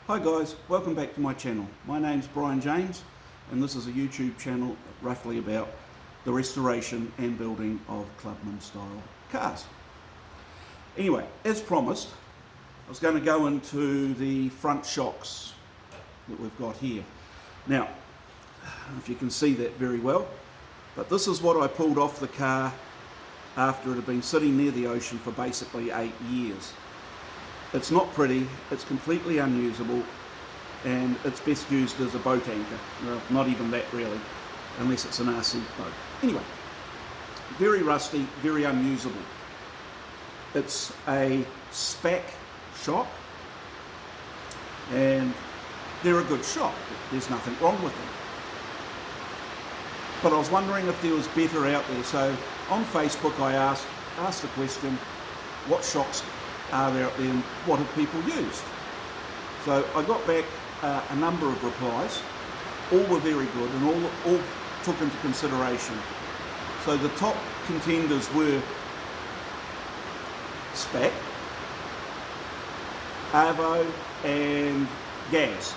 Hi guys, welcome back to my channel. My name's Brian James and this is a YouTube channel roughly about the restoration and building of clubman style cars. Anyway, as promised, I was going to go into the front shocks that we've got here. Now, I don't know if you can see that very well, but this is what I pulled off the car after it had been sitting near the ocean for basically 8 years. It's not pretty, it's completely unusable, and it's best used as a boat anchor. Well, not even that really, unless it's an RC boat. Anyway, very rusty, very unusable. It's a SPAC shock, and they're a good shock. There's nothing wrong with them. But I was wondering if there was better out there, so on Facebook I asked the question, what shocks are there out there and what have people used? So I got back a number of replies. All were very good and all took into consideration. So the top contenders were SPAC, Arvo and Gaz.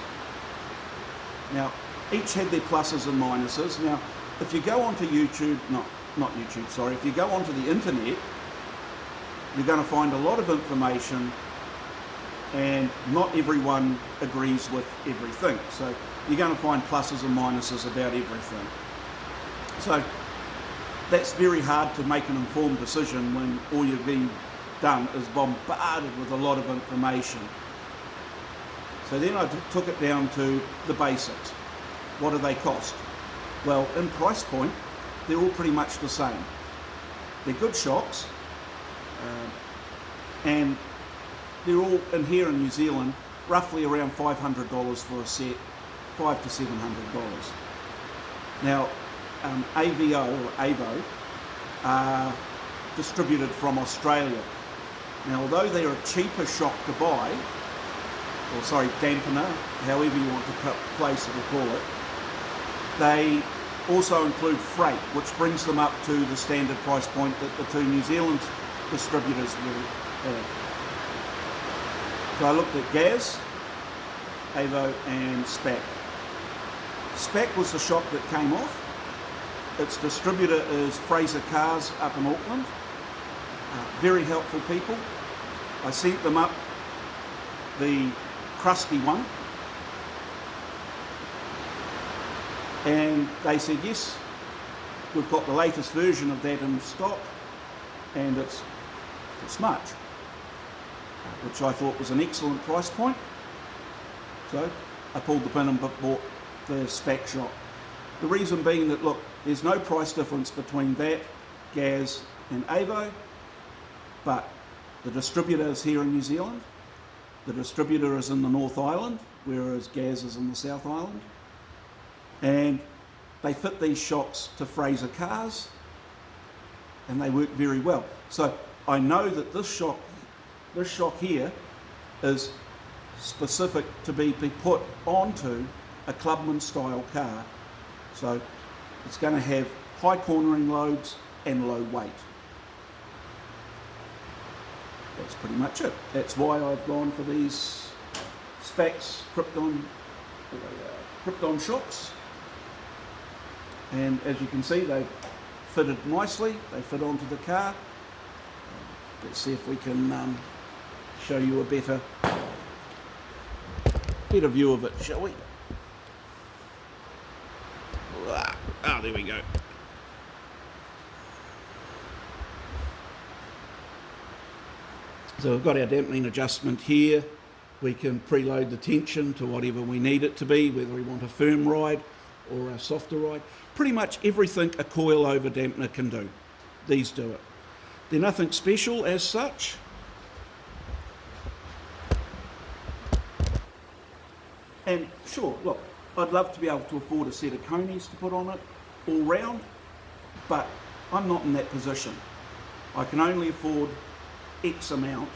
Now each had their pluses and minuses. Now if you go onto YouTube, not YouTube, sorry, if you go onto the internet, you're going to find a lot of information and not everyone agrees with everything. So you're going to find pluses and minuses about everything. So that's very hard to make an informed decision when all you've been done is bombarded with a lot of information. So then I took it down to the basics. What do they cost? Well, in price point, they're all pretty much the same. They're good shocks. And they're all in here in New Zealand roughly around $500 for a set, $500 to $700. Now Avo are distributed from Australia. Now although they're a cheaper shock to buy, or sorry, dampener, however you want to place it or call it, they also include freight, which brings them up to the standard price point that the two New Zealand distributors will have. So I looked at Gaz, Avo and SPAC. SPAC was the shock that came off. Its distributor is Fraser Cars up in Auckland. Very helpful people. I sent them up the crusty one and they said yes, we've got the latest version of that in stock and it's much, which I thought was an excellent price point. So I pulled the pin and bought the SPAC shock. The reason being that, look, there's no price difference between that, Gaz and Avo, but the distributor is here in New Zealand, the distributor is in the North Island, whereas Gaz is in the South Island, and they fit these shocks to Fraser cars and they work very well. So I know that this shock here is specific to be put onto a clubman style car. So it's going to have high cornering loads and low weight. That's pretty much it. That's why I've gone for these SPACs Krypton shocks. And as you can see, they've fitted nicely. They fit onto the car. Let's see if we can show you a better view of it, shall we? Ah, there we go. So we've got our dampening adjustment here. We can preload the tension to whatever we need it to be, whether we want a firm ride or a softer ride. Pretty much everything a coilover dampener can do. These do it. They're nothing special as such. And sure, look, I'd love to be able to afford a set of conies to put on it all round, but I'm not in that position. I can only afford X amount,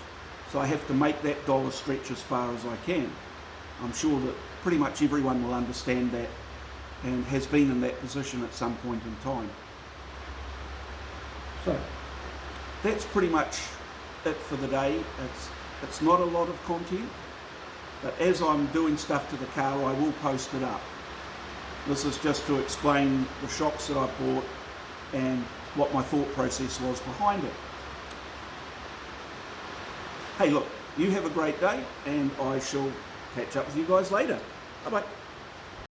so I have to make that dollar stretch as far as I can. I'm sure that pretty much everyone will understand that and has been in that position at some point in time. So that's pretty much it for the day. It's not a lot of content. But as I'm doing stuff to the car, I will post it up. This is just to explain the shocks that I've bought and what my thought process was behind it. Hey look, you have a great day, and I shall catch up with you guys later. Bye bye.